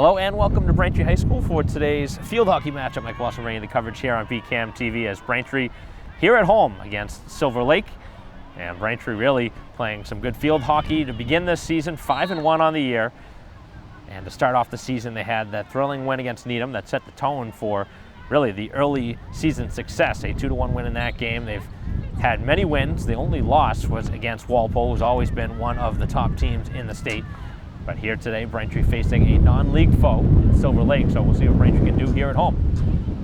Hello and welcome to Braintree High School for today's field hockey matchup. Mike Walson bringing the coverage here on BCAM TV as Braintree here at home against Silverlake. And Braintree really playing some good field hockey to begin this season, 5-1 on the year. And to start off the season, they had that thrilling win against Needham that set the tone for really the early season success. A 2-1 win in that game. They've had many wins. The only loss was against Walpole, who's always been one of the top teams in the state. But here today, Braintree facing a non-league foe in Silverlake, so we'll see what Braintree can do here at home.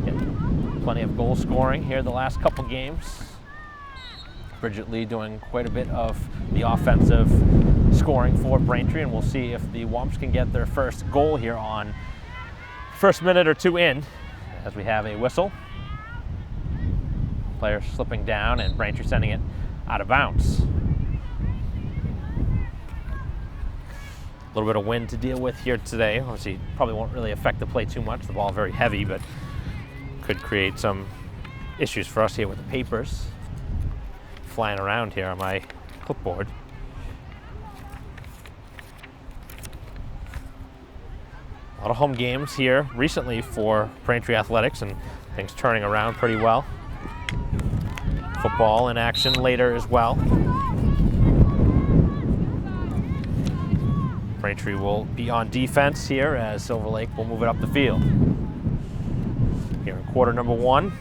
Get plenty of goal scoring here the last couple games. Bridget Lee doing quite a bit of the offensive scoring for Braintree, and we'll see if the Wamps can get their first goal here on first minute or two in, as we have a whistle. Player slipping down and Braintree sending it out of bounds. A little bit of wind to deal with here today. Obviously, probably won't really affect the play too much. The ball very heavy, but could create some issues for us here with the papers flying around here on my clipboard. A lot of home games here recently for Braintree Athletics, and things turning around pretty well. Football in action later as well. Braintree will be on defense here as Silverlake will move it up the field. Here in quarter number one.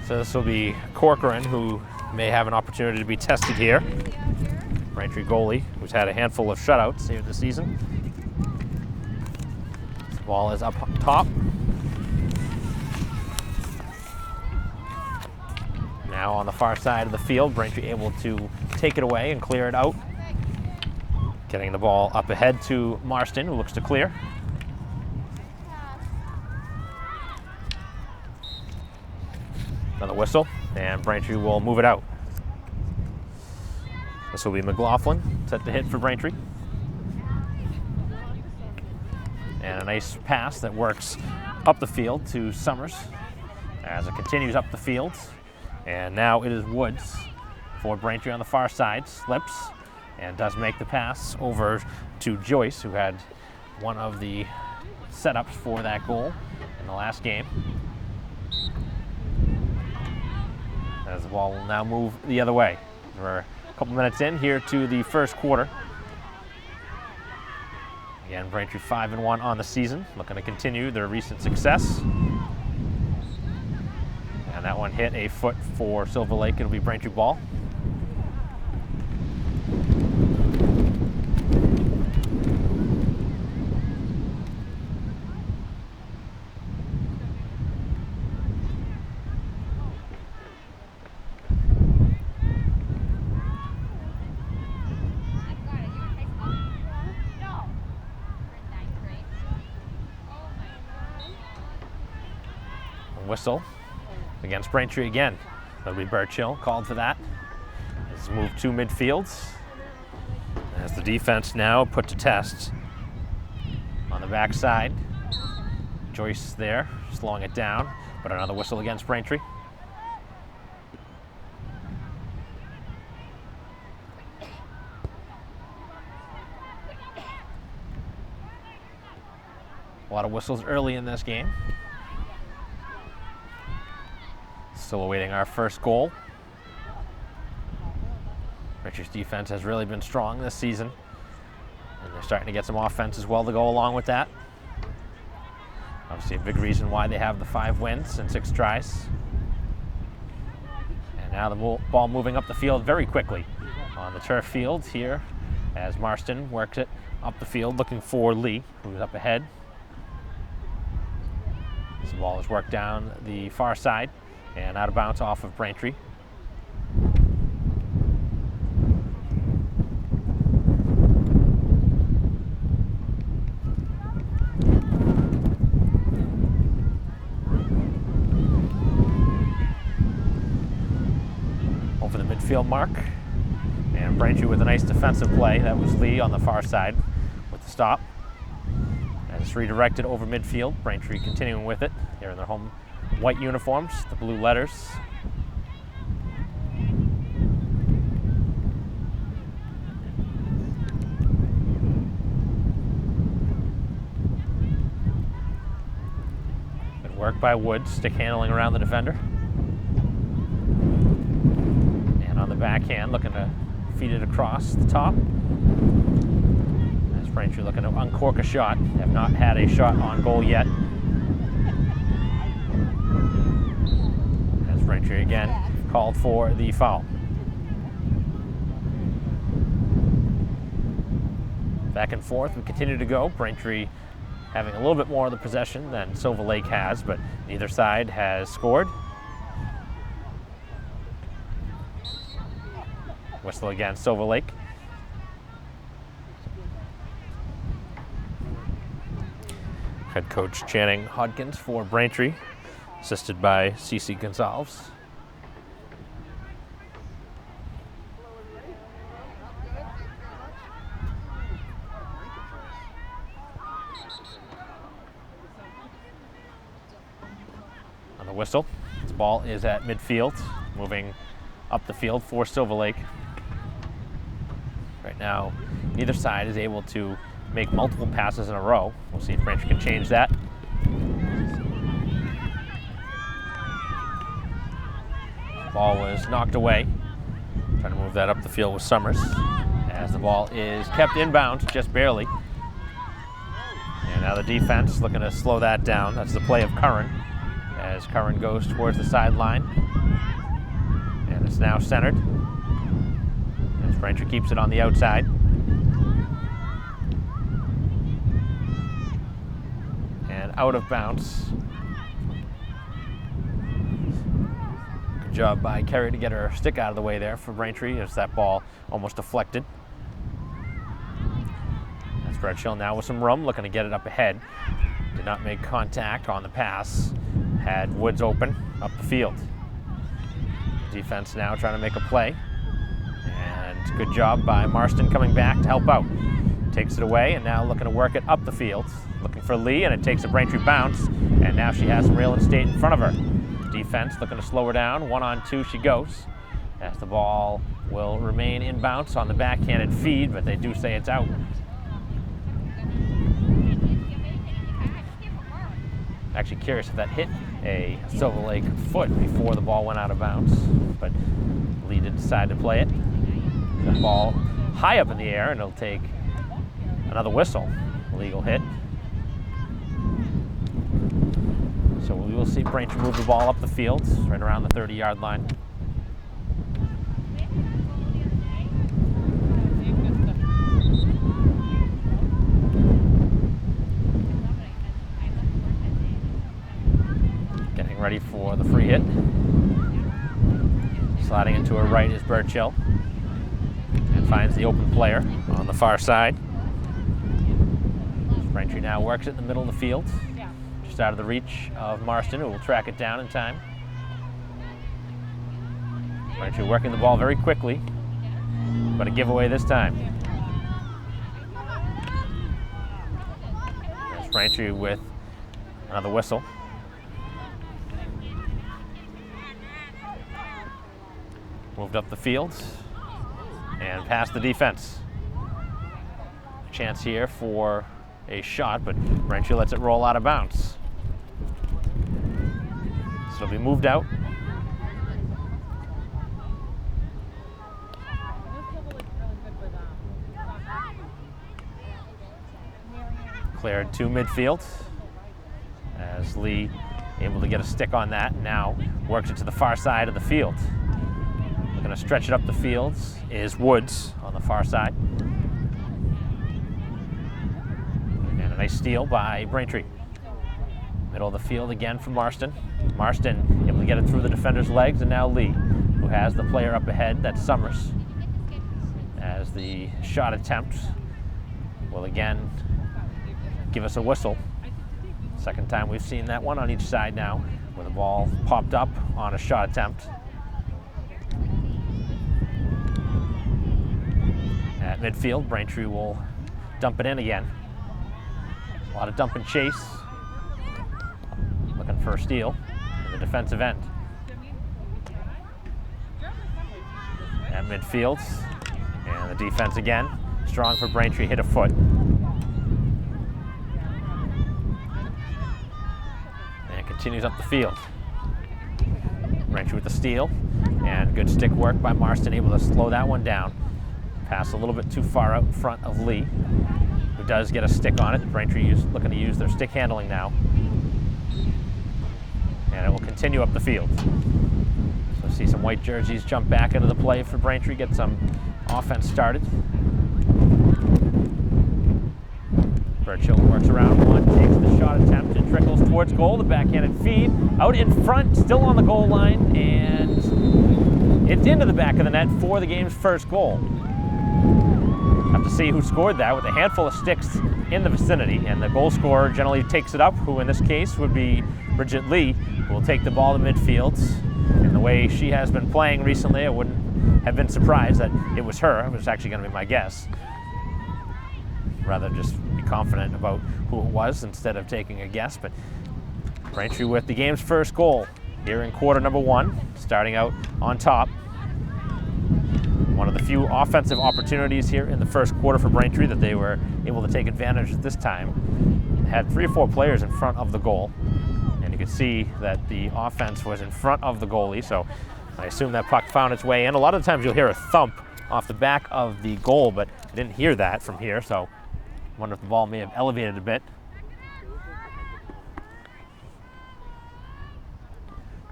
So this will be Corcoran, who may have an opportunity to be tested here. Braintree goalie, who's had a handful of shutouts here this season. This ball is up top. Now on the far side of the field, Braintree able to take it away and clear it out. Getting the ball up ahead to Marston, who looks to clear. Another whistle, and Braintree will move it out. This will be McLaughlin, set to hit for Braintree. And a nice pass that works up the field to Summers as it continues up the field. And now it is Woods for Braintree on the far side, slips and does make the pass over to Joyce, who had one of the setups for that goal in the last game. As the ball will now move the other way. We're a couple minutes in here to the first quarter. Again, Braintree 5-1 on the season, looking to continue their recent success. And that one hit a foot for Silverlake. It'll be Braintree ball. Whistle against Braintree again. That'll be Birchill called for that. It's moved to midfield as the defense now put to test on the backside. Joyce there slowing it down, but another whistle against Braintree. A lot of whistles early in this game. Still awaiting our first goal. Braintree's defense has really been strong this season, and they're starting to get some offense as well to go along with that. Obviously a big reason why they have the 5 wins and 6 tries. And now the ball moving up the field very quickly on the turf field here as Marston works it up the field looking for Lee, who's up ahead. This ball is worked down the far side and out of bounds off of Braintree. Over the midfield mark. And Braintree with a nice defensive play. That was Lee on the far side with the stop. As It's redirected over midfield. Braintree continuing with it. They're in their home white uniforms, the blue letters. Good work by Woods, stick handling around the defender. And on the backhand, looking to feed it across the top. As Braintree looking to uncork a shot. They have not had a shot on goal yet. As Braintree again called for the foul. Back and forth, we continue to go. Braintree having a little bit more of the possession than Silverlake has, but neither side has scored. Whistle against Silverlake. Head coach Channing Hodkins for Braintree, assisted by CC Gonzalez. On the whistle, this ball is at midfield, moving up the field for Silverlake. Right now, neither side is able to make multiple passes in a row. We'll see if Braintree can change that. Ball was knocked away. Trying to move that up the field with Summers, as the ball is kept inbound just barely. And now the defense looking to slow that down. That's the play of Curran, as Curran goes towards the sideline. And it's now centered, as Braintree keeps it on the outside. And out of bounds. Good job by Kerry to get her stick out of the way there for Braintree, as that ball almost deflected. That's Bradshaw now with some room, looking to get it up ahead. Did not make contact on the pass. Had Woods open up the field. Defense now trying to make a play. And good job by Marston coming back to help out. Takes it away and now looking to work it up the field. Looking for Lee, and it takes a Braintree bounce. And now she has some real estate in front of her. Defense looking to slow her down. 1-on-2 she goes. As the ball will remain in bounce on the backhanded feed, but they do say it's out. Actually curious if that hit a Silverlake foot before the ball went out of bounds, but Lee did decide to play it. The ball high up in the air, and it'll take another whistle. Illegal hit. So we will see Braintree move the ball up the field, right around the 30-yard line. Getting ready for the free hit. Sliding into her right is Burchill, and finds the open player on the far side. Braintree now works it in the middle of the field, just out of the reach of Marston, who will track it down in time. Braintree working the ball very quickly, but a giveaway this time. There's Braintree with another whistle. Moved up the field and past the defense. Chance here for a shot, but Braintree lets it roll out of bounds. So it'll be moved out. Cleared to midfield, as Lee able to get a stick on that. Now works it to the far side of the field. Looking to stretch it up the field is Woods on the far side. And a nice steal by Braintree. Middle of the field again for Marston. Marston able to get it through the defender's legs, and now Lee, who has the player up ahead. That's Summers. As the shot attempt will again give us a whistle. Second time we've seen that one on each side now, where the ball popped up on a shot attempt. At midfield, Braintree will dump it in again. A lot of dump and chase. Looking for a steal in the defensive end. At midfield, and the defense again. Strong for Braintree, hit a foot. And continues up the field. Braintree with the steal, and good stick work by Marston, able to slow that one down. Pass a little bit too far out in front of Lee, who does get a stick on it. Braintree looking to use their stick handling now. And it will continue up the field. So see some white jerseys jump back into the play for Braintree, get some offense started. Burchill works around one, takes the shot attempt and trickles towards goal. The backhanded feed out in front, still on the goal line, and it's into the back of the net for the game's first goal. Have to see who scored that with a handful of sticks in the vicinity, and the goal scorer generally takes it up, who in this case would be Bridget Lee, who will take the ball to midfield. And the way she has been playing recently, I wouldn't have been surprised that it was her. It was actually going to be my guess. Rather just be confident about who it was instead of taking a guess. But Braintree with the game's first goal here in quarter number 1, starting out on top. One of the few offensive opportunities here in the first quarter for Braintree that they were able to take advantage of this time. Had 3 or 4 players in front of the goal, and you could see that the offense was in front of the goalie, so I assume that puck found its way in. A lot of times you'll hear a thump off the back of the goal, but I didn't hear that from here, so I wonder if the ball may have elevated a bit.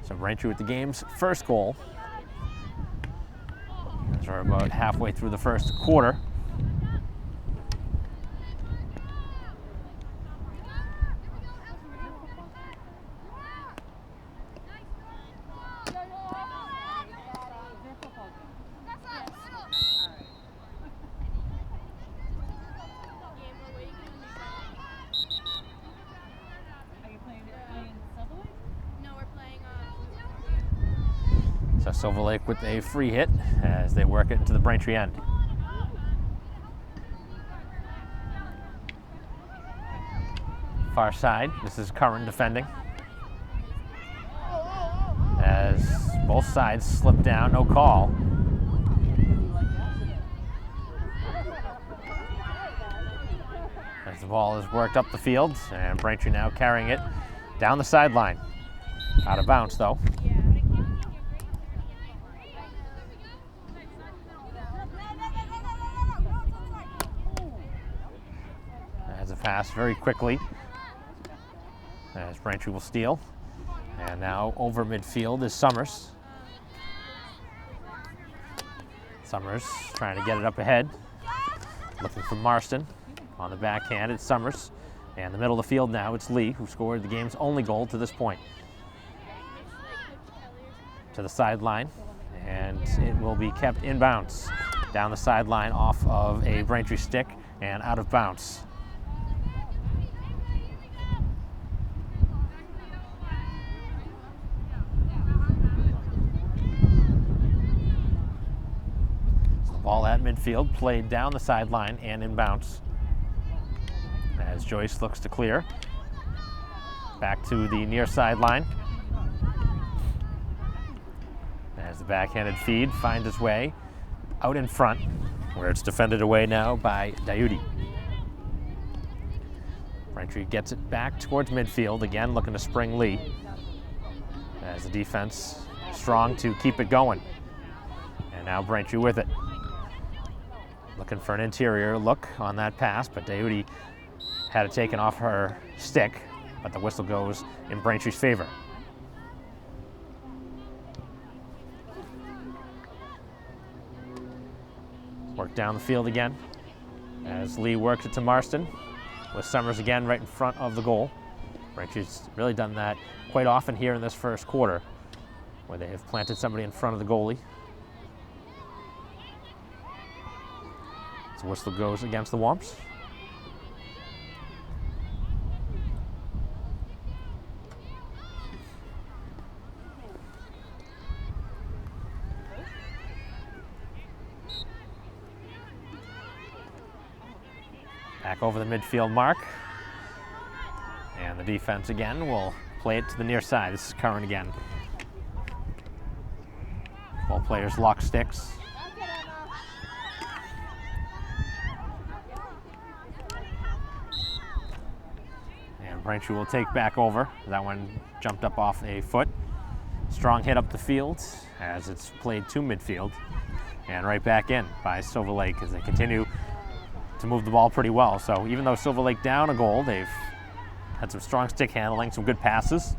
So Braintree with the game's first goal. As we're about halfway through the first quarter. So Silverlake with a free hit as they work it into the Braintree end. Far side, this is Curran defending. As both sides slip down, no call. As the ball is worked up the field, and Braintree now carrying it down the sideline. Out of bounds though. As a pass very quickly, as Braintree will steal. And now over midfield is Summers. Summers trying to get it up ahead. Looking for Marston. On the backhand, it's Summers. And the middle of the field now, it's Lee, who scored the game's only goal to this point. To the sideline, and it will be kept in bounds. Down the sideline off of a Braintree stick and out of bounds. Ball at midfield, played down the sideline and in bounds. As Joyce looks to clear. Back to the near sideline. As the backhanded feed finds its way out in front, where it's defended away now by Dayudi. Braintree gets it back towards midfield, again looking to spring Lee. As the defense strong to keep it going. And now Braintree with it. Looking for an interior look on that pass, but Dayudi had it taken off her stick, but the whistle goes in Braintree's favor. Work down the field again as Lee works it to Marston, with Summers again right in front of the goal. Braintree's really done that quite often here in this first quarter, where they have planted somebody in front of the goalie. So whistle goes against the Wamps. Back over the midfield mark. defense again will play it to the near side. This is Curran again. Both players lock sticks. And Braintree will take back over. That one jumped up off a foot. Strong hit up the field as it's played to midfield. And right back in by Silverlake as they continue to move the ball pretty well. So even though Silverlake down a goal, they've had some strong stick handling, some good passes.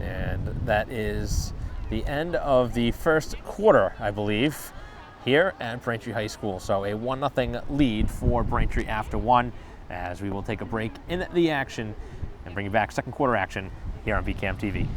And that is the end of the first quarter, I believe, here at Braintree High School. So a 1-0 lead for Braintree after one, as we will take a break in the action and bring you back second quarter action here on BCAM TV.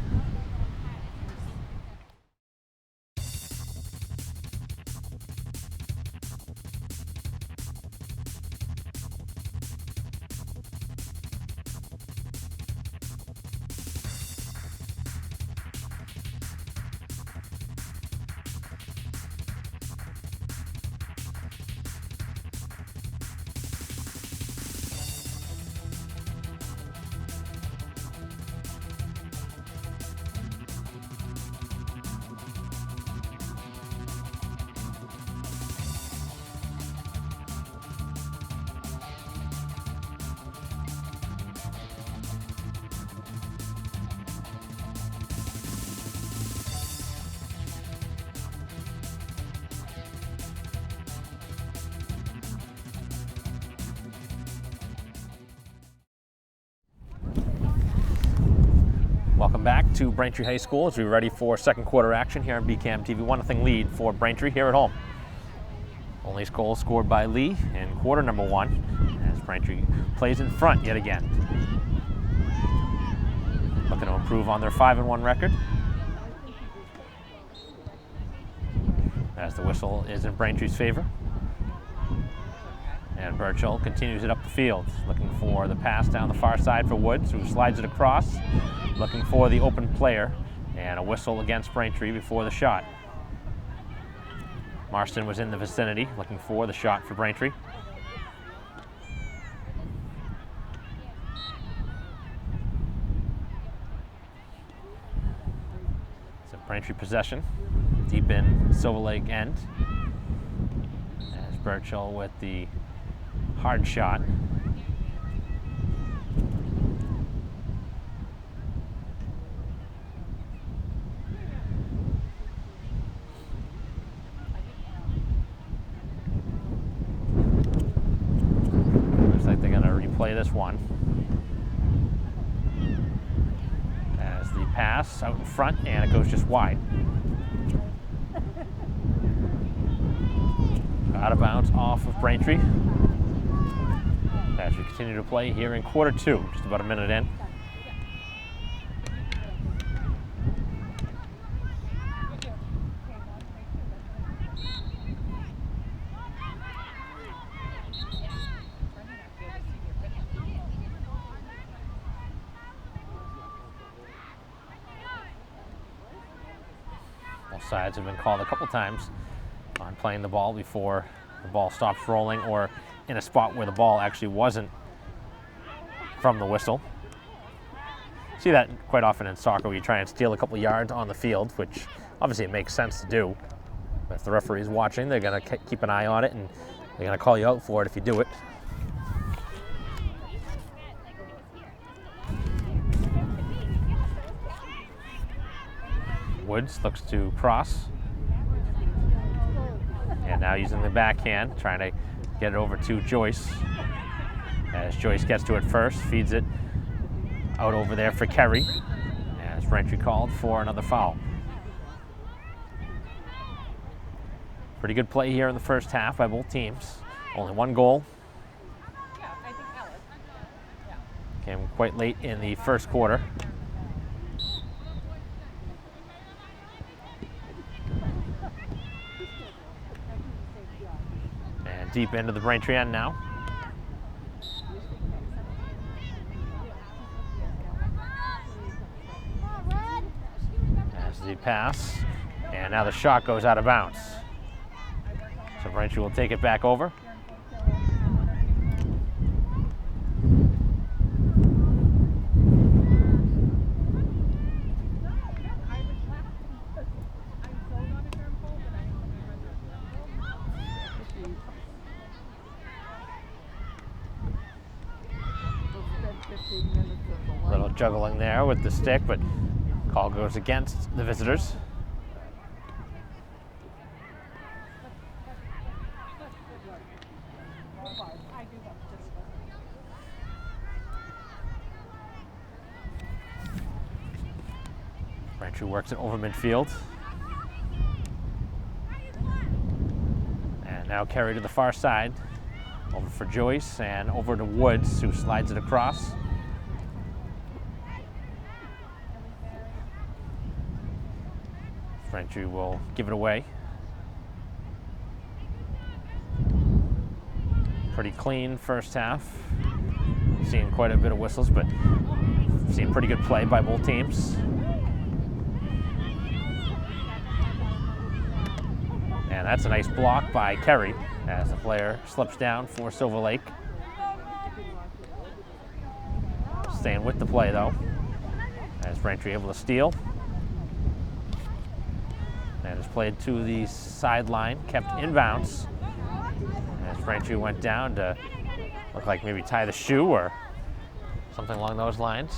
Welcome back to Braintree High School as we're ready for second quarter action here on BCAM TV. 1-0 lead for Braintree here at home. Only goal scored by Lee in quarter number one as Braintree plays in front yet again. Looking to improve on their 5-1 record. As the whistle is in Braintree's favor. And Burchill continues it up the field, looking for the pass down the far side for Woods, who slides it across, looking for the open player, and a whistle against Braintree before the shot. Marston was in the vicinity, looking for the shot for Braintree. So Braintree possession, deep in Silverlake end. As Burchill with the hard shot. Looks like they're going to replay this one. As the pass out in front, and it goes just wide. Out of bounds off of Braintree. As we continue to play here in quarter two, just about a minute in. Both sides have been called a couple times on playing the ball before the ball stops rolling, or in a spot where the ball actually wasn't from the whistle. See that quite often in soccer, where you try and steal a couple yards on the field, which obviously it makes sense to do. But if the referee is watching, they're going to keep an eye on it, and they're going to call you out for it if you do it. Woods looks to cross. And now using the backhand, trying to get it over to Joyce. As Joyce gets to it first, feeds it out over there for Kerry. As Braintree called for another foul. Pretty good play here in the first half by both teams. Only one goal. Came quite late in the first quarter. Deep into the Braintree end now. As the pass, and now the shot goes out of bounds. So Braintree will take it back over. Little juggling there with the stick, but call goes against the visitors. Braintree works it over midfield. And now carry to the far side. Over for Joyce and over to Woods, who slides it across. Braintree will give it away. Pretty clean first half. Seeing quite a bit of whistles, but seeing pretty good play by both teams. And that's a nice block by Kerry as the player slips down for Silverlake. Staying with the play though, as Braintree able to steal. And is played to the sideline, kept inbounds. As Braintree went down to look like maybe tie the shoe or something along those lines.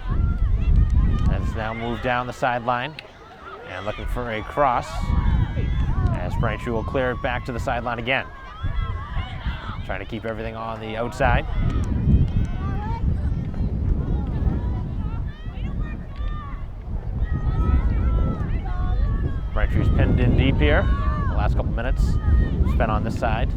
And it's now moved down the sideline and looking for a cross. As Braintree will clear it back to the sideline again. Trying to keep everything on the outside. Braintree's pinned in deep here. The last couple minutes spent on this side.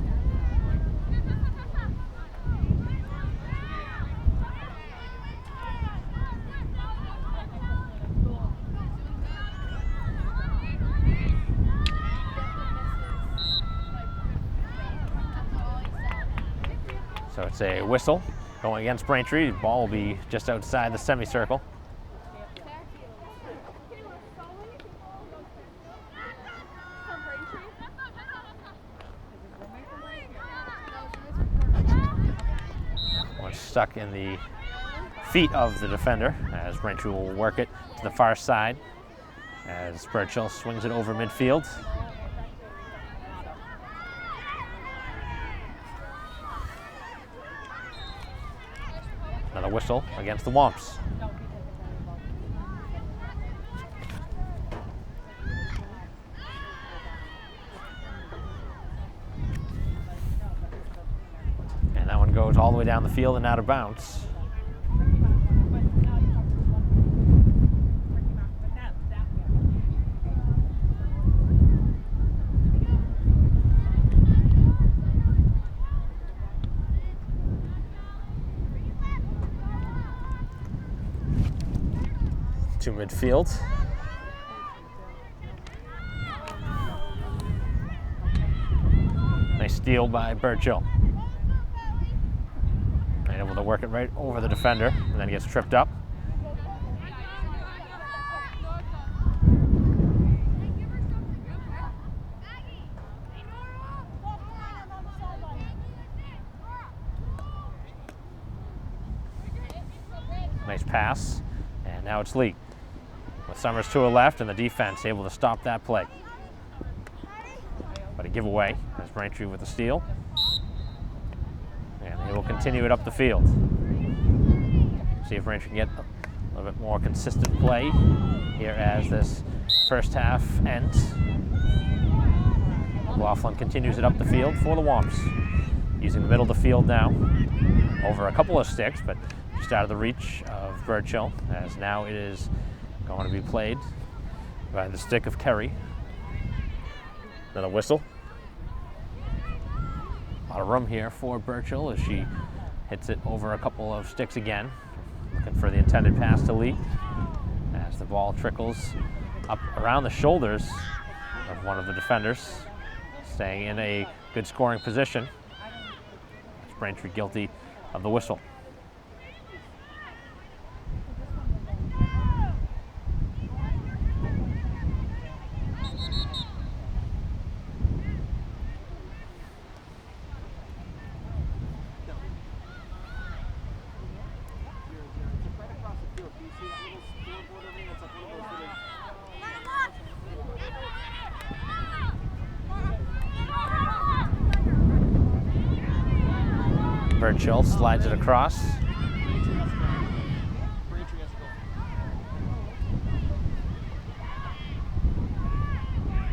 So it's a whistle going against Braintree. The ball will be just outside the semicircle. One stuck in the feet of the defender as Braintree will work it to the far side as Burchill swings it over midfield. Another whistle against the Wamps. And that one goes all the way down the field and out of bounds. To midfield. Nice steal by Burchill. And able to work it right over the defender, and then he gets tripped up. Nice pass, and now it's Lee. With Summers to her left and the defense able to stop that play. But a giveaway as Braintree with the steal. And he will continue it up the field. See if Braintree can get a little bit more consistent play here as this first half ends. Laughlin continues it up the field for the Wamps. Using the middle of the field now. Over a couple of sticks, but just out of the reach of Burchill, as now it is going to be played by the stick of Kerry. Another whistle. A lot of room here for Burchill as she hits it over a couple of sticks again. Looking for the intended pass to Lee as the ball trickles up around the shoulders of one of the defenders, staying in a good scoring position. That's Braintree guilty of the whistle. Birchill slides it across.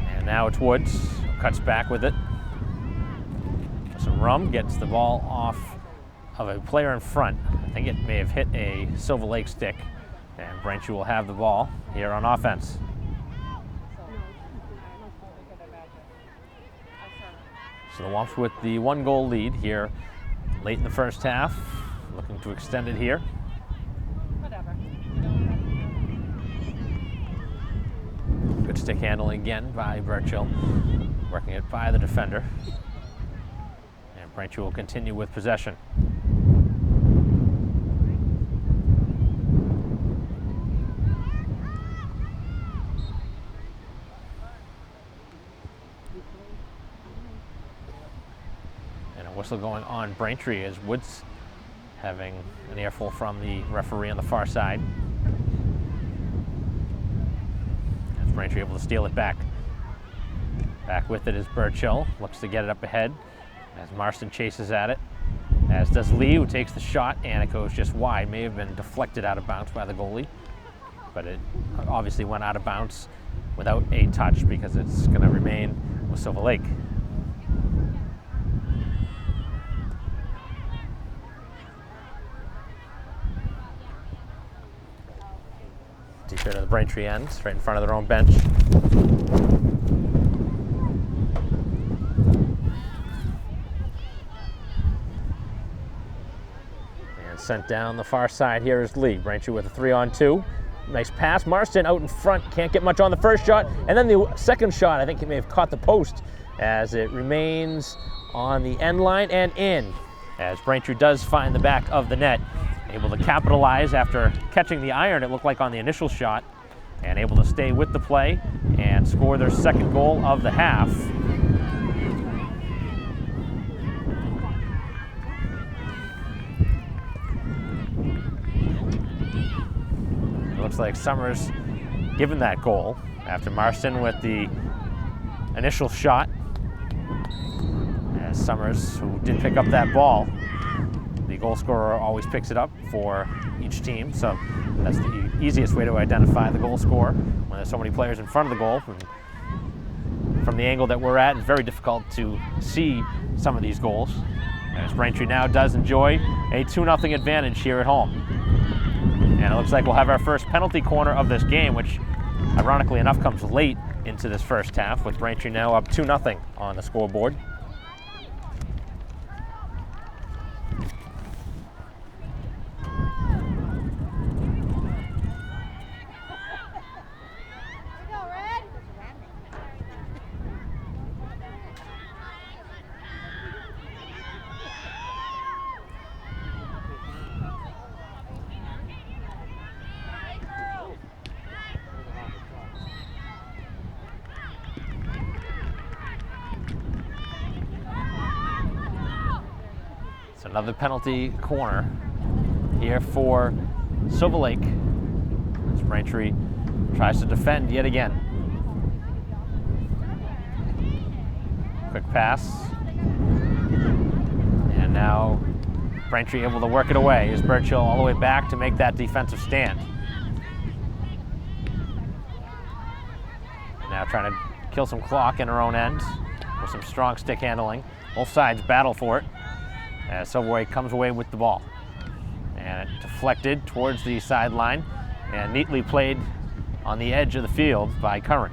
And now it's Woods, cuts back with it. Some rum, gets the ball off of a player in front. I think it may have hit a Silverlake stick. And Braintree will have the ball here on offense. So the Wamps with the 1-goal lead here late in the first half, looking to extend it here. Good stick handling again by Birchill, working it by the defender. And Braintree will continue with possession. Whistle going on Braintree as Woods having an earful from the referee on the far side. As Braintree able to steal it back. Back with it is Birchill, looks to get it up ahead as Marston chases at it, as does Lee, who takes the shot, and it goes just wide. May have been deflected out of bounds by the goalie, but it obviously went out of bounds without a touch because it's going to remain with Silverlake. Deeper to the Braintree end, right in front of their own bench. And sent down the far side here is Lee. Braintree with a 3-on-2. Nice pass. Marston out in front, can't get much on the first shot. And then the second shot, I think he may have caught the post as it remains on the end line and in. As Braintree does find the back of the net. Able to capitalize after catching the iron, it looked like on the initial shot, and able to stay with the play and score their second goal of the half. It looks like Summers given that goal after Marston with the initial shot. As Summers, who did pick up that ball, the goal scorer always picks it up for each team, so that's the easiest way to identify the goal scorer when there's so many players in front of the goal. From the angle that we're at, it's very difficult to see some of these goals. As Braintree now does enjoy a 2-0 advantage here at home. And it looks like we'll have our first penalty corner of this game, which ironically enough comes late into this first half, with Braintree now up 2-0 on the scoreboard. Another penalty corner here for Silverlake as Braintree tries to defend yet again. Quick pass. And now Braintree able to work it away as Birchill all the way back to make that defensive stand. Now trying to kill some clock in her own end with some strong stick handling. Both sides battle for it. As Silverlake comes away with the ball. And it deflected towards the sideline and neatly played on the edge of the field by Curran.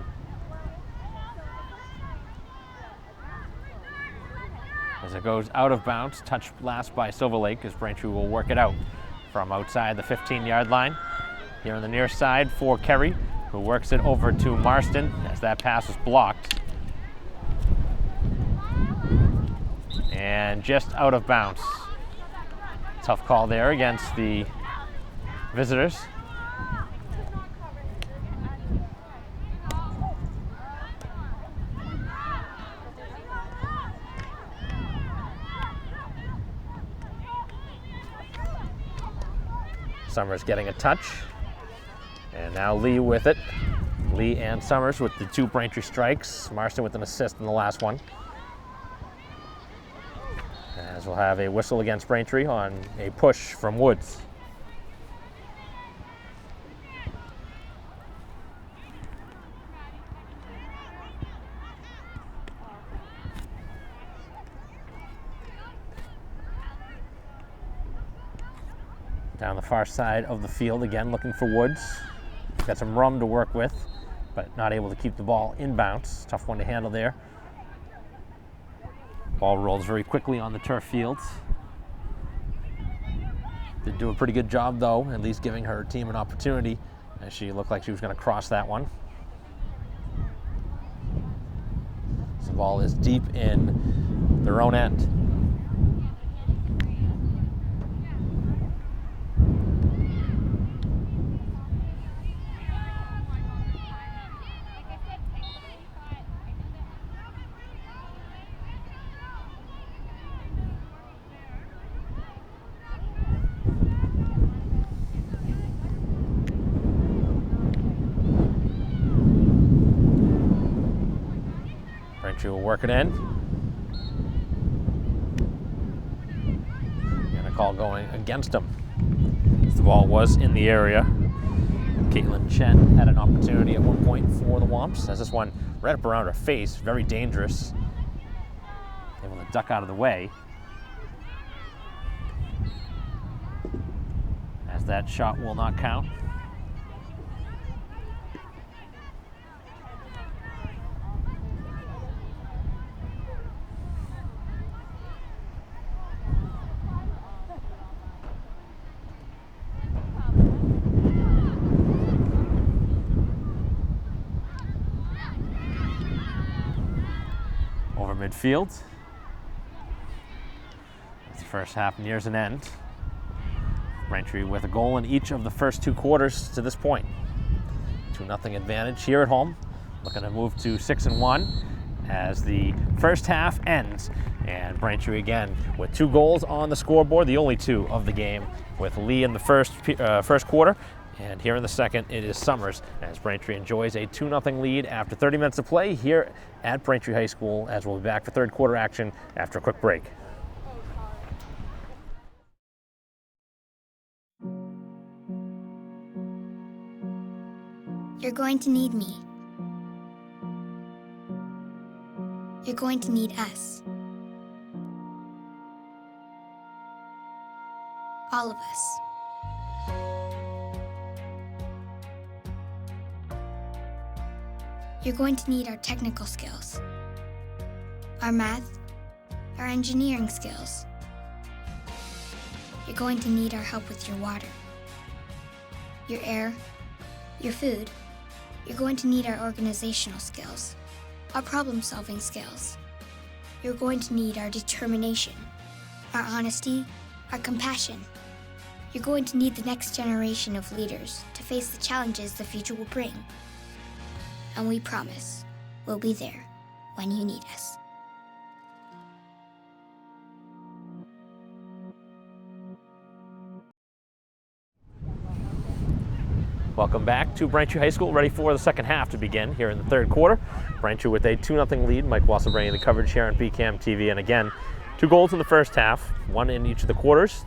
As it goes out of bounds, touched last by Silverlake as Braintree will work it out from outside the 15-yard line. Here on the near side for Kerry, who works it over to Marston as that pass was blocked. And just out of bounds. Tough call there against the visitors. Summers getting a touch. And now Lee with it. Lee and Summers with the 2 Braintree strikes. Marston with an assist in the last one. as we'll have a whistle against Braintree on a push from Woods. Down the far side of the field again, looking for Woods. Got some rum to work with, but not able to keep the ball in bounce. Tough one to handle there. Ball rolls very quickly on the turf fields. Did do a pretty good job though, at least giving her team an opportunity, as she looked like she was going to cross that one. So the ball is deep in their own end. Braintree will work it in. And a call going against him. The ball was in the area. Caitlin Chen had an opportunity at one point for the Wamps, as this one right up around her face, very dangerous. Able to duck out of the way. As that shot will not count. Over midfield. That's the first half nears an end. Braintree with a goal in each of the first 2 quarters to this point. 2-0 advantage here at home. Looking to move to 6-1 as the first half ends. And Braintree again with 2 goals on the scoreboard, the only 2 of the game, with Lee in the first quarter. And here in the second, it is Summers, as Braintree enjoys a 2-0 lead after 30 minutes of play here at Braintree High School, as we'll be back for third quarter action after a quick break. You're going to need me. You're going to need us. All of us. You're going to need our technical skills, our math, our engineering skills. You're going to need our help with your water, your air, your food. You're going to need our organizational skills, our problem-solving skills. You're going to need our determination, our honesty, our compassion. You're going to need the next generation of leaders to face the challenges the future will bring. And we promise we'll be there when you need us. Welcome back to Braintree High School, ready for the second half to begin here in the third quarter. Braintree with a 2-0 lead. Mike Wassel bringing the coverage here on BCam TV. And again, 2 goals in the first half, 1 in each of the quarters.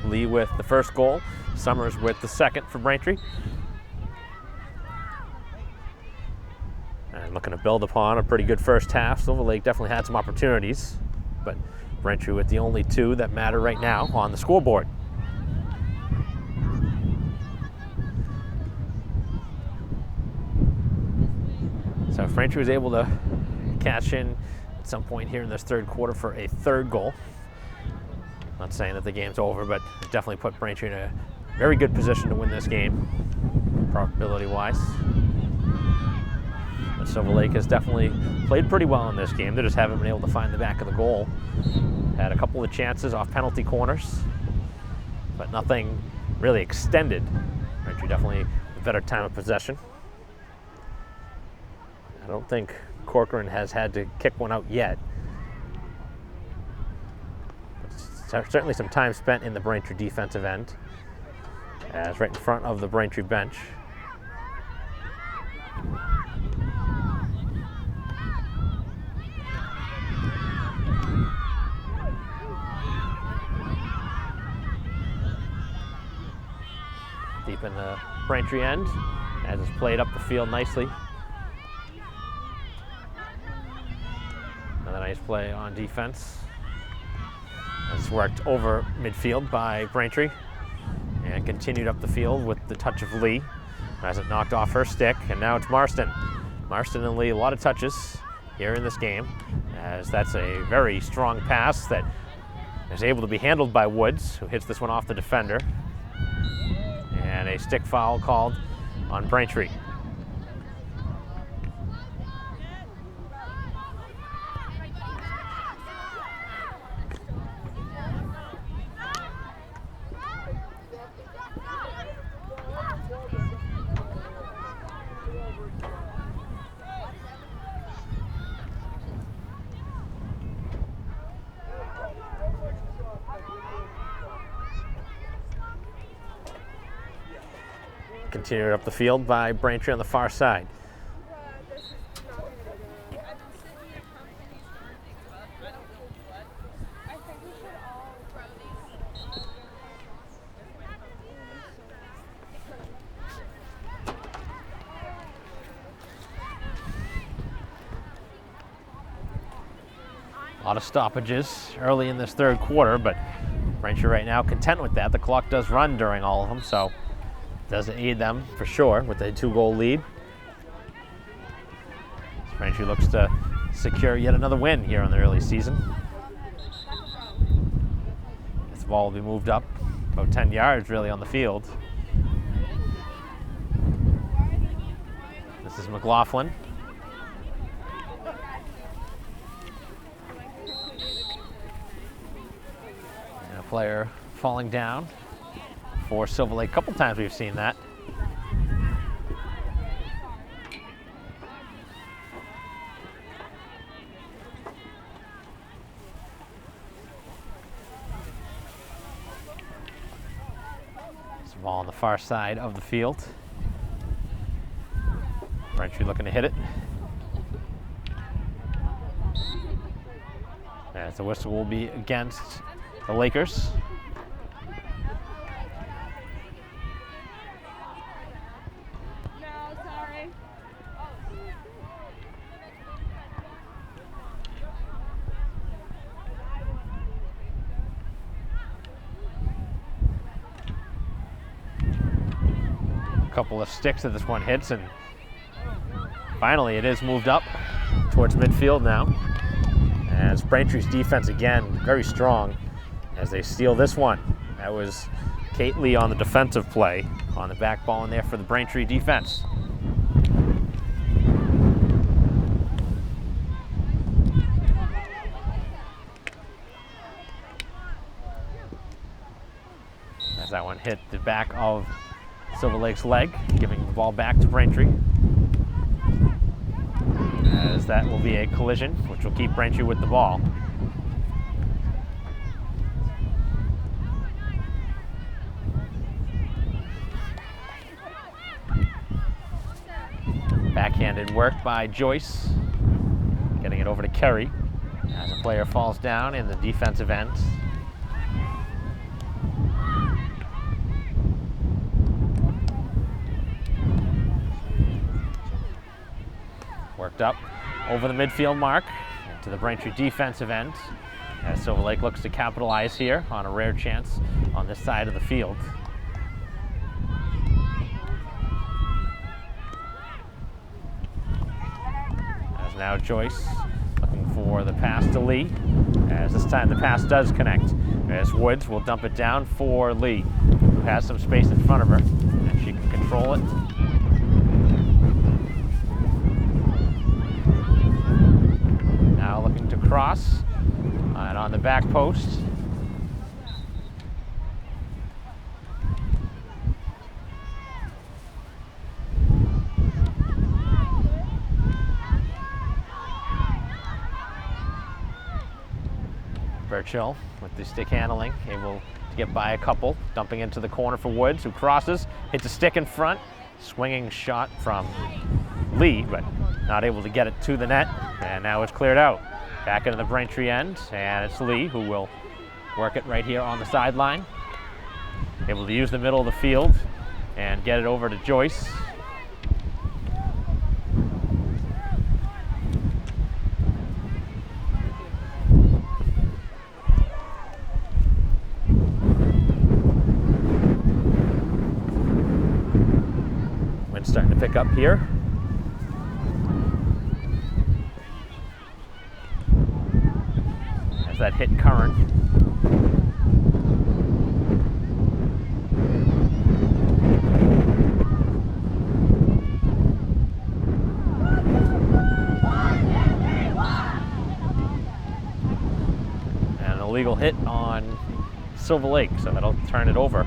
Lee with the first goal, Summers with the second for Braintree. And looking to build upon a pretty good first half. Silverlake definitely had some opportunities, but Braintree with the only 2 that matter right now on the scoreboard. So if Braintree was able to cash in at some point here in this third quarter for a 3rd goal. Not saying that the game's over, but it definitely put Braintree in a very good position to win this game, probability-wise. But Silverlake has definitely played pretty well in this game. They just haven't been able to find the back of the goal. Had a couple of chances off penalty corners, but nothing really extended. Braintree definitely a better time of possession. I don't think Corcoran has had to kick one out yet. But certainly some time spent in the Braintree defensive end, as right in front of the Braintree bench. Deep in the Braintree end, as it's played up the field nicely. Another nice play on defense. It's worked over midfield by Braintree and continued up the field with the touch of Lee. As it knocked off her stick, and now it's Marston. Marston and Lee, a lot of touches here in this game, as that's a very strong pass that is able to be handled by Woods, who hits this one off the defender. And a stick foul called on Braintree. Continued up the field by Braintree on the far side. A lot of stoppages early in this third quarter, but Braintree right now content with that. The clock does run during all of them, so does aid them for sure with a 2-goal lead. Braintree looks to secure yet another win here in the early season. This ball will be moved up about 10 yards really on the field. This is McLaughlin. And a player falling down for Silverlake. A couple times we've seen that. It's a ball on the far side of the field. Braintree looking to hit it. As the whistle will be against the Lakers. Couple of sticks that this one hits, and finally it is moved up towards midfield now, as Braintree's defense again very strong as they steal this one. That was Kate Lee on the defensive play on the back ball in there for the Braintree defense. As that one hit the back of Silverlake's leg, giving the ball back to Braintree. As that will be a collision, which will keep Braintree with the ball. Backhanded work by Joyce, getting it over to Kerry as a player falls down in the defensive end. Worked up over the midfield mark to the Braintree defensive end, as Silverlake looks to capitalize here on a rare chance on this side of the field. As now Joyce looking for the pass to Lee, as this time the pass does connect, as Woods will dump it down for Lee, who has some space in front of her, and she can control it. Now looking to cross, and on the back post. Burchill with the stick handling, able to get by a couple, dumping into the corner for Woods, who crosses, hits a stick in front, swinging shot from Lee, but not able to get it to the net, and now it's cleared out. Back into the Braintree end, and it's Lee who will work it right here on the sideline. Able to use the middle of the field and get it over to Joyce. Wind's starting to pick up here. As that hit current. And an illegal hit on Silverlake, so that'll turn it over.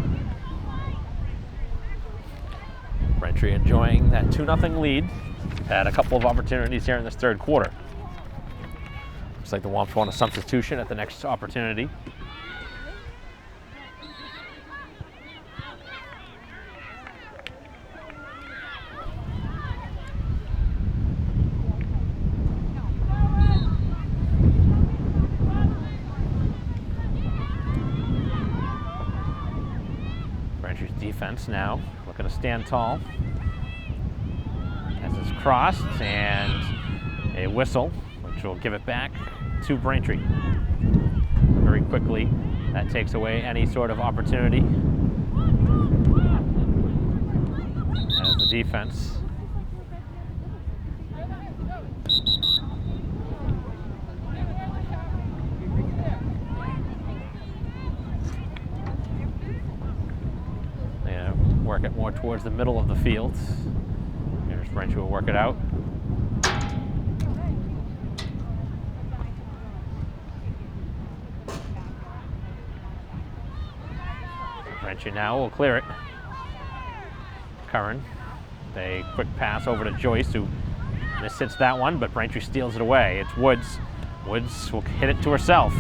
Braintree enjoying that 2-0 lead. Had a couple of opportunities here in this third quarter. Looks like the Wamps want a substitution at the next opportunity. Braintree's defense now looking to stand tall. As it's crossed, and a whistle, which will give it back to Braintree. Very quickly, that takes away any sort of opportunity. As the defense work it more towards the middle of the field. Here's Braintree will work it out. Braintree now will clear it. Curran, a quick pass over to Joyce, who mishits that one, but Braintree steals it away. It's Woods. Woods will hit it to herself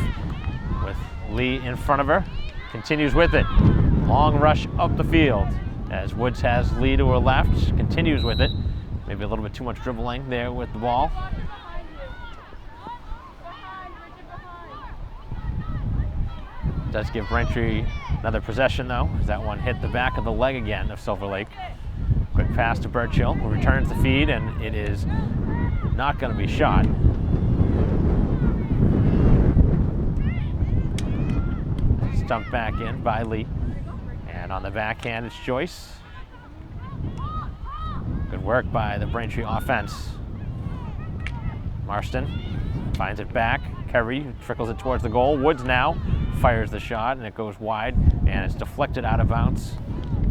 with Lee in front of her. Continues with it. Long rush up the field as Woods has Lee to her left. Continues with it. Maybe a little bit too much dribbling there with the ball. Does give Braintree another possession though, as that one hit the back of the leg again of Silverlake. Quick pass to Birchill, who returns the feed, and it is not going to be shot. Stumped back in by Lee. And on the backhand, it's Joyce. Good work by the Braintree offense. Marston finds it back. Kerry trickles it towards the goal. Woods now fires the shot, and it goes wide, and it's deflected out of bounds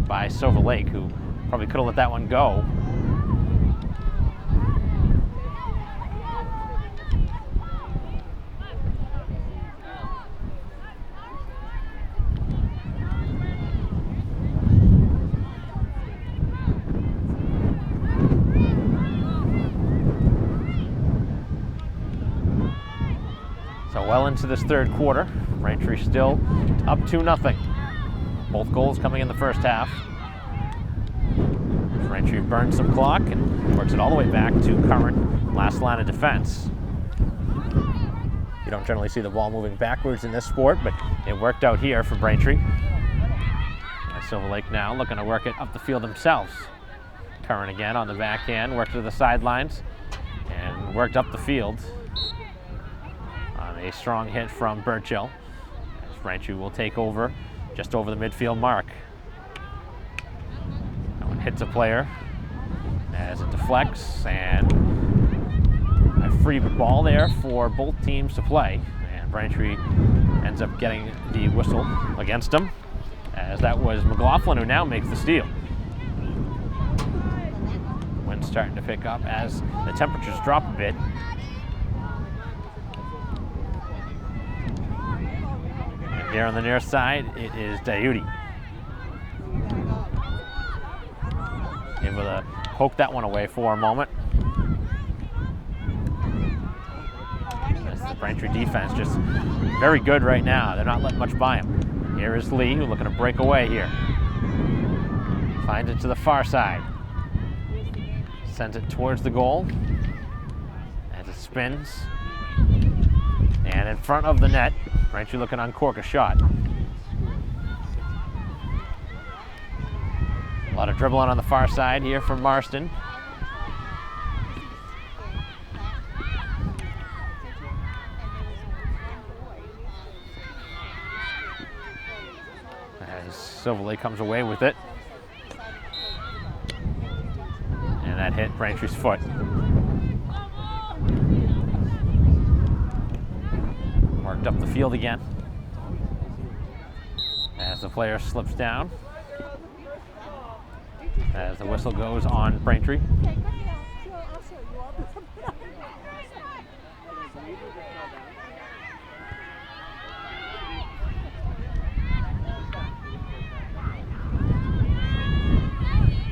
by Silverlake, who probably could have let that one go. So well into this third quarter, Braintree still up 2-0. Both goals coming in the first half. Braintree burns some clock and works it all the way back to current last line of defense. You don't generally see the ball moving backwards in this sport, but it worked out here for Braintree. And Silverlake now looking to work it up the field themselves. Current again on the backhand, worked to the sidelines and worked up the field. A strong hit from Birchill. Braintree will take over just over the midfield mark. That one hits a player as it deflects, and a free ball there for both teams to play. And Braintree ends up getting the whistle against them, as that was McLaughlin who now makes the steal. Wind's starting to pick up as the temperatures drop a bit. Here on the near side, it is Dayuti. Able to poke that one away for a moment. That's the Braintree defense, just very good right now. They're not letting much by him. Here is Lee, looking to break away here. Finds it to the far side. Sends it towards the goal. As it spins. And in front of the net, Braintree looking to uncork a shot. A lot of dribbling on the far side here from Marston. As Silverlake comes away with it. And that hit Braintree's foot. Marked up the field again. As the player slips down. As the whistle goes on Braintree.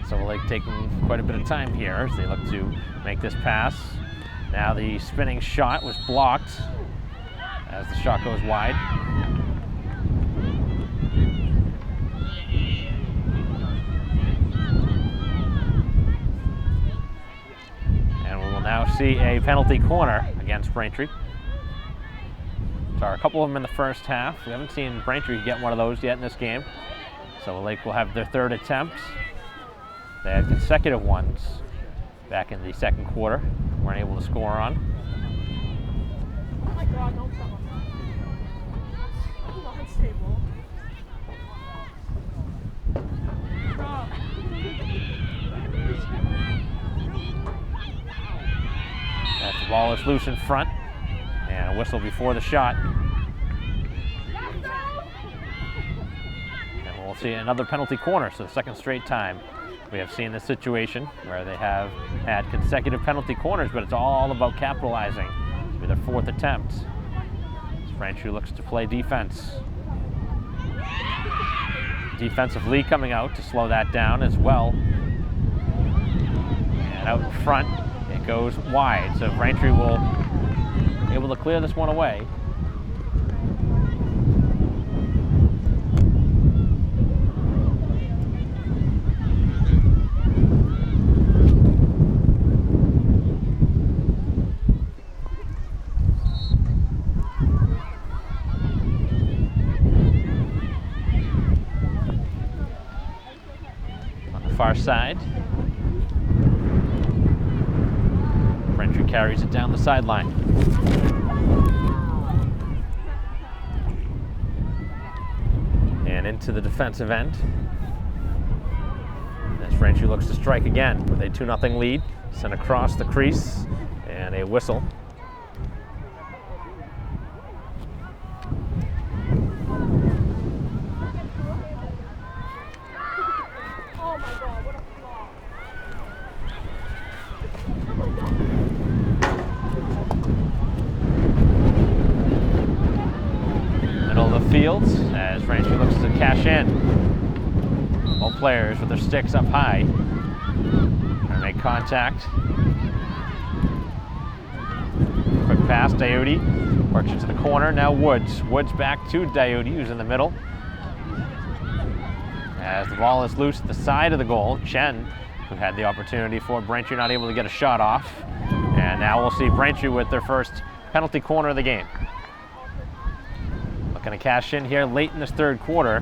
Silverlake taking quite a bit of time here as they look to make this pass. Now the spinning shot was blocked as the shot goes wide. And we will now see a penalty corner against Braintree. So a couple of them in the first half. We haven't seen Braintree get one of those yet in this game. Silverlake will have their third attempt. They had consecutive ones back in the second quarter. Weren't able to score on. Oh my God, don't stop. Unstable. As the ball is loose in front, and a whistle before the shot. And we'll see another penalty corner, so the second straight time we have seen this situation where they have had consecutive penalty corners, but it's all about capitalizing. This will be their fourth attempt. As Braintree looks to play defense. Defensive lead coming out to slow that down as well. And out in front, it goes wide, so Braintree will be able to clear this one away. Far side. Braintree carries it down the sideline. And into the defensive end. As Braintree looks to strike again with a 2-0 lead. Sent across the crease and a whistle. Fields as Braintree looks to cash in. Both players with their sticks up high. Trying to make contact. Quick pass, Diode works into the corner. Now Woods. Woods back to Diode, who's in the middle. As the ball is loose at the side of the goal, Chen, who had the opportunity for Braintree, not able to get a shot off. And now we'll see Braintree with their first penalty corner of the game. Going to cash in here late in this third quarter.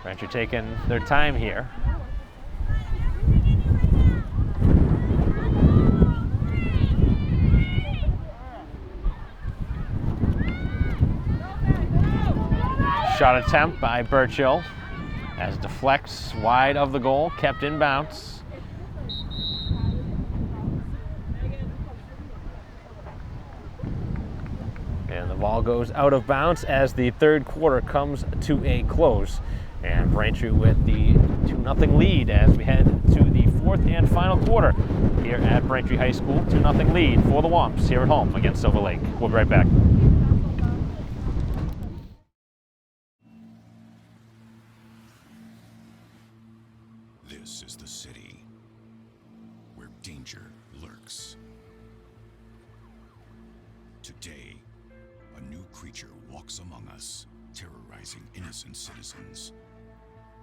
Braintree taking their time here. Shot attempt by Burchill. As deflects wide of the goal, kept in bounds. And the ball goes out of bounds as the third quarter comes to a close. And Braintree with the 2-0 lead as we head to the fourth and final quarter here at Braintree High School. 2-0 lead for the Wamps here at home against Silverlake. We'll be right back. This is the city where danger lurks. Today, a new creature walks among us, terrorizing innocent citizens.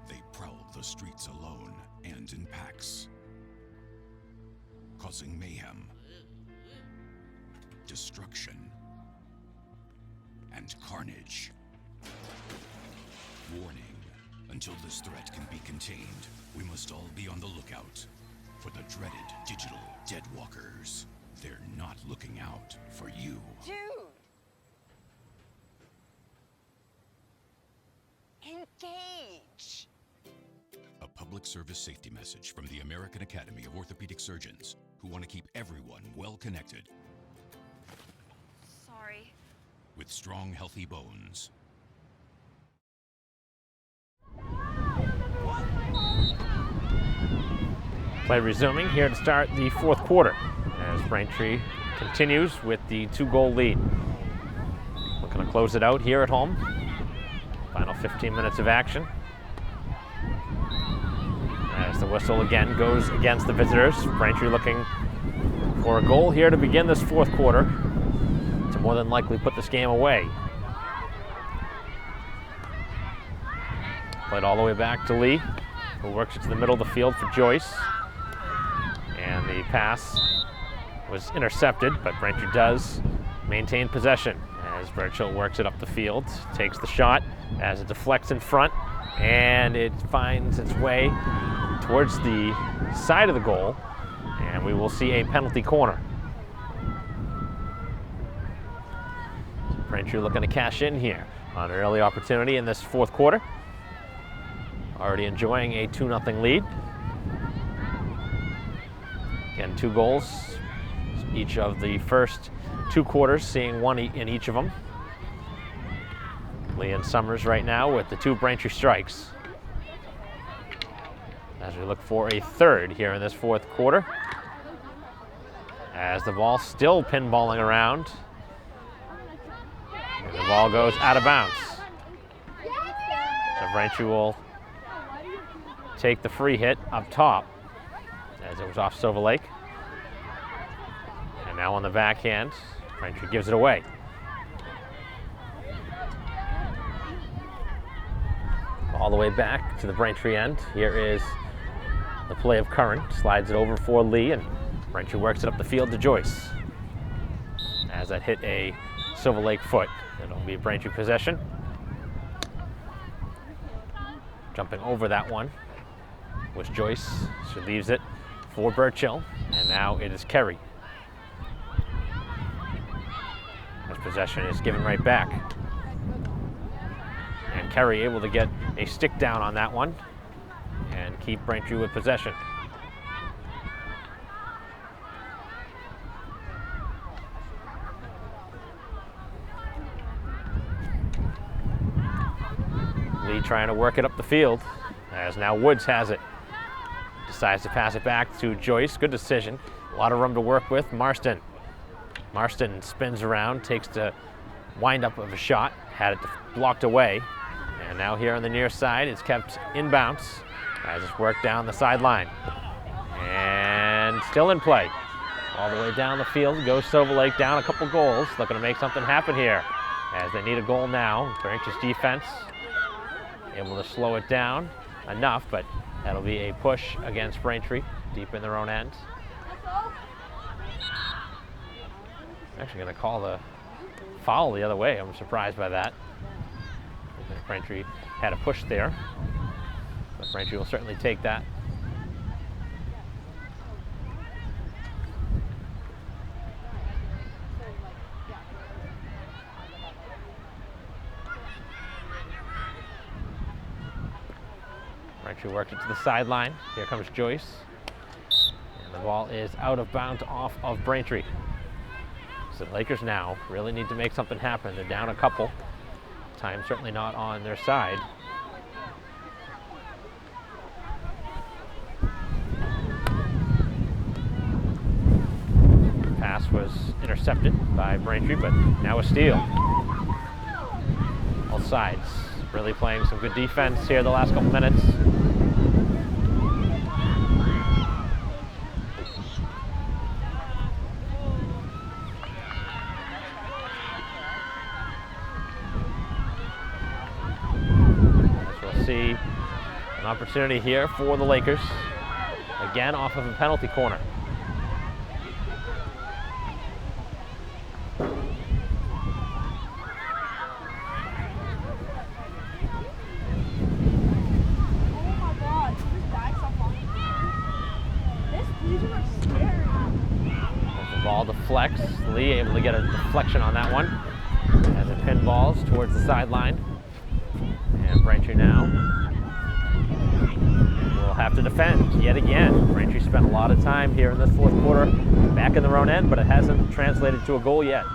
They prowl the streets alone and in packs, causing causing mayhem, destruction, and carnage. Warning, until this threat can be contained, we must all be on the lookout for the dreaded digital Deadwalkers. They're not looking out for you. Dude! Engage! A public service safety message from the American Academy of Orthopedic Surgeons, who want to keep everyone well connected Sorry. with strong, healthy bones. Play resuming here to start the fourth quarter as Braintree continues with the 2-goal lead. Looking to close it out here at home. Final 15 minutes of action. As the whistle again goes against the visitors. Braintree looking for a goal here to begin this fourth quarter to more than likely put this game away. Played all the way back to Lee, who works it to the middle of the field for Joyce. And the pass was intercepted, but Braintree does maintain possession as Birchill works it up the field, takes the shot as it deflects in front, and it finds its way towards the side of the goal, and we will see a penalty corner. Braintree looking to cash in here on an early opportunity in this fourth quarter. Already enjoying a 2-0 lead. Again, 2 goals, each of the first 2 quarters, seeing one in each of them. Lee and Summers right now with the 2 Braintree strikes. As we look for a third here in this fourth quarter. As the ball still pinballing around. And the ball goes out of bounds. So Braintree will take the free hit up top as it was off Silverlake. And now on the backhand, Braintree gives it away. All the way back to the Braintree end. Here is the play of Curran. Slides it over for Lee, and Braintree works it up the field to Joyce. As that hit a Silverlake foot, it'll be Braintree possession. Jumping over that one was Joyce. She leaves it for Birchill, and now it is Kerry. As possession is given right back. And Kerry able to get a stick down on that one and keep Braintree with possession. Lee trying to work it up the field, as now Woods has it. Decides to pass it back to Joyce. Good decision. A lot of room to work with. Marston. Marston spins around, takes the wind up of a shot, had it blocked away. And now here on the near side, it's kept in bounce as it's worked down the sideline. And still in play. All the way down the field goes Silverlake, down a couple goals, looking to make something happen here as they need a goal now. Branch's defense able to slow it down enough, but that'll be a push against Braintree deep in their own end. Actually going to call the foul the other way. I'm surprised by that. Braintree had a push there, but Braintree will certainly take that. Braintree worked it to the sideline. Here comes Joyce. And the ball is out of bounds off of Braintree. So the Lakers now really need to make something happen. They're down a couple. Time certainly not on their side. Pass was intercepted by Braintree, but now a steal. Both sides really playing some good defense here the last couple minutes. See an opportunity here for the Lakers, again off of a penalty corner. ball deflects. Lee able to get a deflection on that one as it pinballs towards the sideline. And Braintree now will have to defend yet again. Braintree spent a lot of time here in this fourth quarter back in their own end, but it hasn't translated to a goal yet.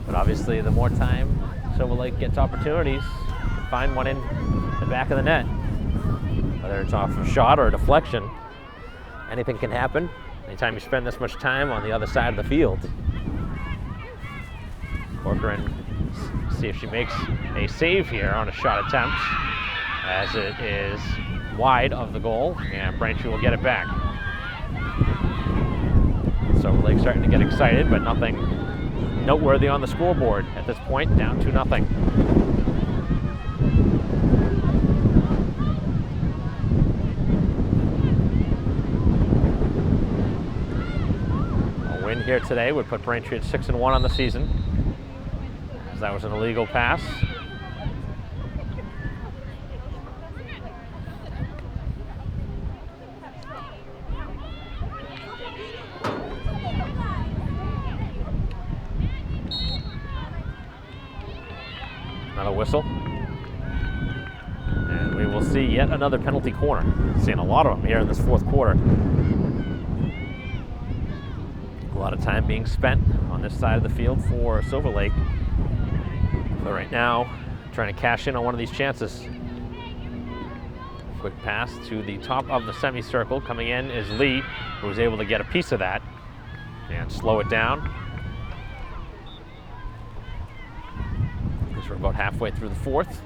But obviously, the more time Silverlake gets opportunities to find one in the back of the net, whether it's off a shot or a deflection, anything can happen anytime you spend this much time on the other side of the field. Corcoran, see if she makes a save here on a shot attempt, as it is wide of the goal, and Braintree will get it back. Silverlake starting to get excited, but nothing noteworthy on the scoreboard at this point, down 2-0. A win here today would put Braintree at 6-1 on the season, as that was an illegal pass. Another whistle. And we will see yet another penalty corner. Seeing a lot of them here in this fourth quarter. A lot of time being spent on this side of the field for Silverlake. But right now, trying to cash in on one of these chances. Quick pass to the top of the semicircle. Coming in is Lee, who was able to get a piece of that and slow it down. We're about halfway through the fourth.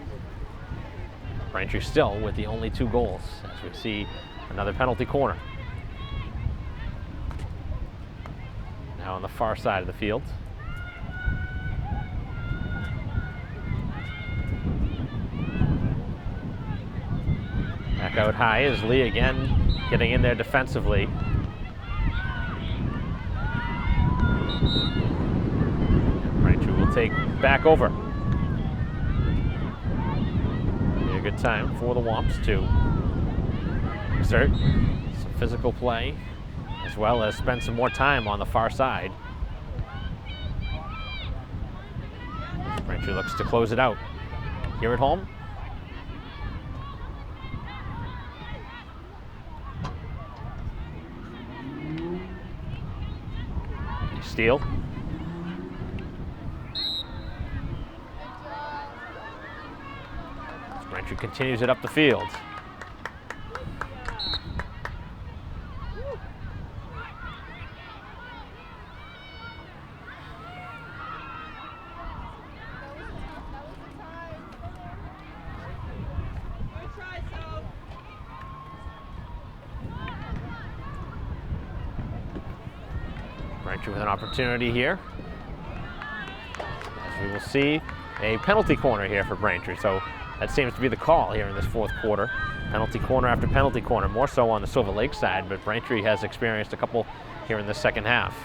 Braintree still with the only 2 goals, as we see another penalty corner. Now on the far side of the field. Back out high is Lee again, getting in there defensively. Braintree will take back over. Good time for the Wamps to exert some physical play, as well as spend some more time on the far side. Braintree looks to close it out here at home. Steal. Braintree continues it up the field. Braintree with an opportunity here, as we will see a penalty corner here for Braintree. So that seems to be the call here in this fourth quarter. Penalty corner after penalty corner, more so on the Silverlake side, but Braintree has experienced a couple here in the second half.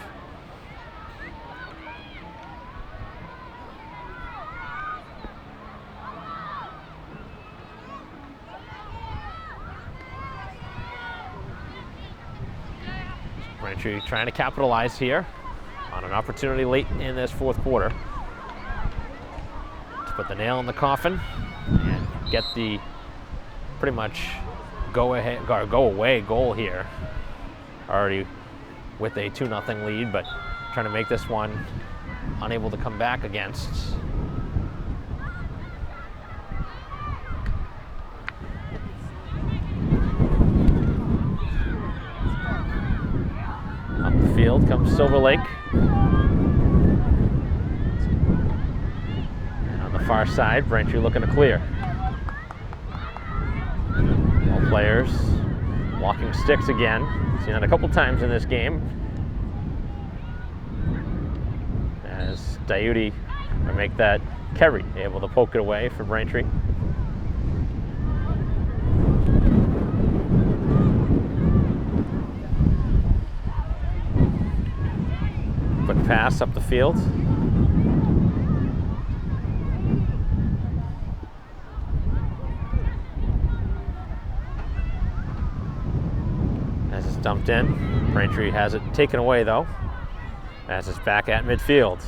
Braintree trying to capitalize here on an opportunity late in this fourth quarter to put the nail in the coffin and get the pretty much go away goal here. Already with a 2-0 lead, but trying to make this one unable to come back against. Up the field comes Silverlake. And on the far side, Braintree looking to clear. All players walking sticks again. Seen that a couple times in this game. As Diuti will make that carry, able to poke it away for Braintree. Quick pass up the field. As it's dumped in. Braintree has it taken away though. as it's back at midfield.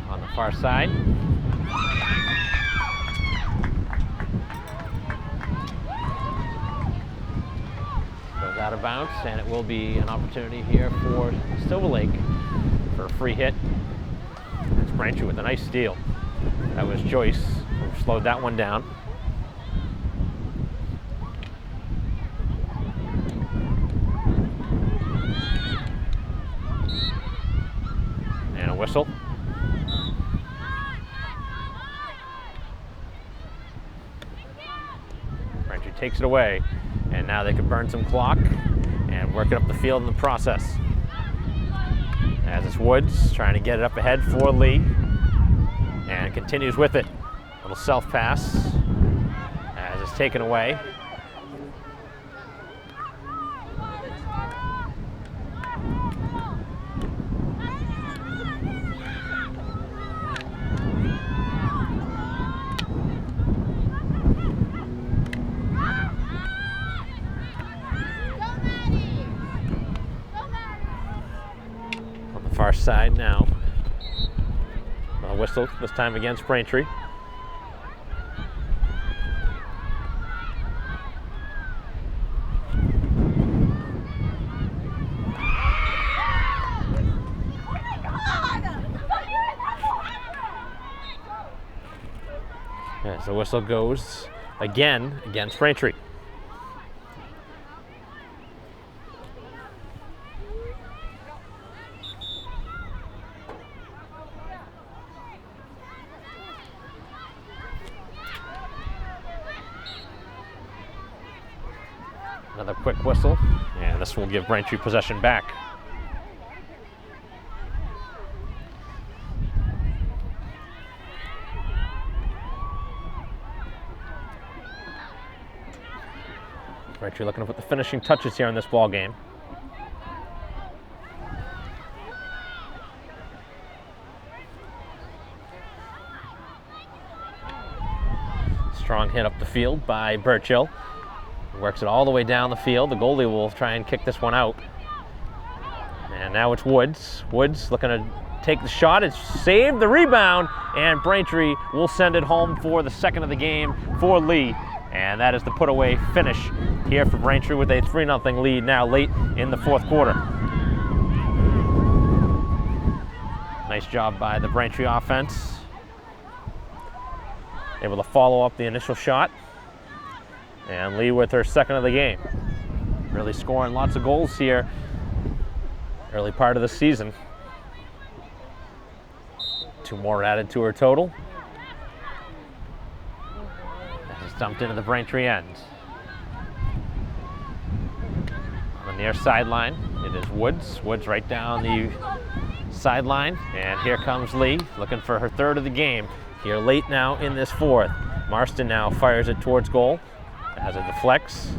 On the far side. Out of bounds, and it will be an opportunity here for Silverlake for a free hit. It's Braintree with a nice steal. That was Joyce who slowed that one down. And a whistle. Braintree takes it away. And now they can burn some clock and work it up the field in the process. As it's Woods trying to get it up ahead for Lee. And continues with it. Little self pass as it's taken away. Far side now. A whistle, this time against Braintree. As the whistle goes again against Braintree. Another quick whistle, and this will give Braintree possession back. Braintree looking to put the finishing touches here in this ball game. Strong hit up the field by Burchill. Works it all the way down the field. The goalie will try and kick this one out. And now it's Woods. Woods looking to take the shot. It's saved the rebound, and Braintree will send it home for the second of the game for Lee. And that is the put-away finish here for Braintree with a 3-0 lead now late in the fourth quarter. Nice job by the Braintree offense. Able to follow up the initial shot. And Lee with her second of the game. Really scoring lots of goals here early part of the season. 2 more added to her total. That is dumped into the Braintree end. On the near sideline, it is Woods. Woods right down the sideline. And here comes Lee, looking for her third of the game. Here late now in this fourth. Marston now fires it towards goal. As it deflects.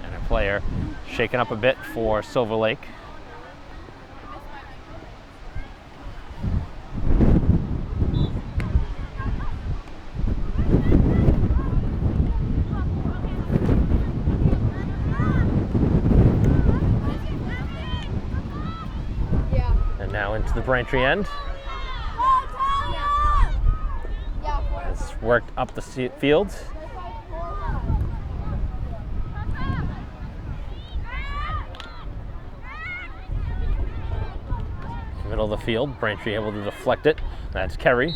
And a player shaken up a bit for Silverlake. Now into the Braintree end. It's worked up the field. Middle of the field, Braintree able to deflect it. That's Kerry.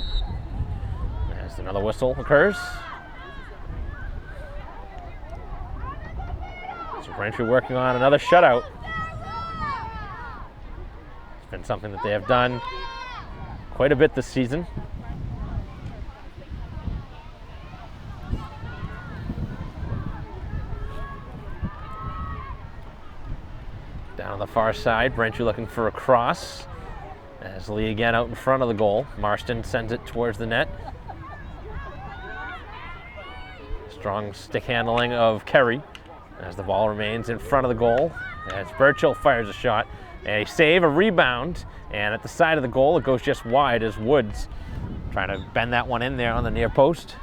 As another whistle occurs. So Braintree working on another shutout. Been something that they have done quite a bit this season. Down on the far side, Braintree looking for a cross. As Lee again out in front of the goal. Marston sends it towards the net. Strong stick handling of Kerry as the ball remains in front of the goal. As Burchill fires a shot. A save, a rebound, and at the side of the goal it goes just wide as Woods trying to bend that one in there on the near post.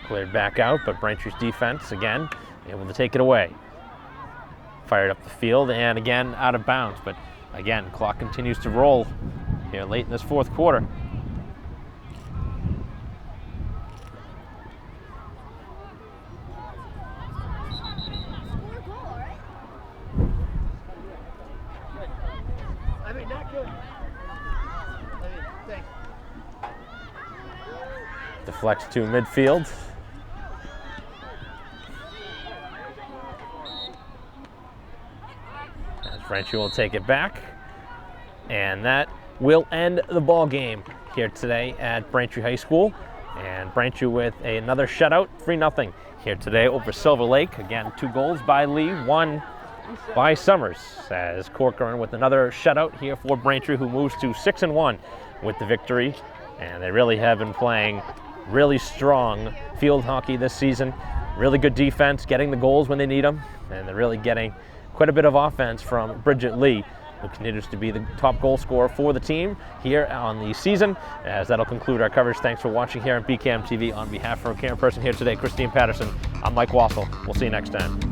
Cleared back out, but Braintree's defense again able to take it away. Fired up the field and again out of bounds, but again clock continues to roll here late in this fourth quarter. Deflects to midfield. As Braintree will take it back. And that will end the ball game here today at Braintree High School. And Braintree with another shutout, 3-0 here today over Silverlake. Again, 2 goals by Lee, 1 by Summers. As Corcoran with another shutout here for Braintree, who moves to 6-1 with the victory. And they really have been playing really strong field hockey this season. Really good defense, getting the goals when they need them, and they're really getting quite a bit of offense from Bridget Lee, who continues to be the top goal scorer for the team here on the season. As that'll conclude our coverage. Thanks for watching here on BCAM TV. On behalf of our camera person here today, Christine Patterson, I'm Mike Wassel. We'll see you next time.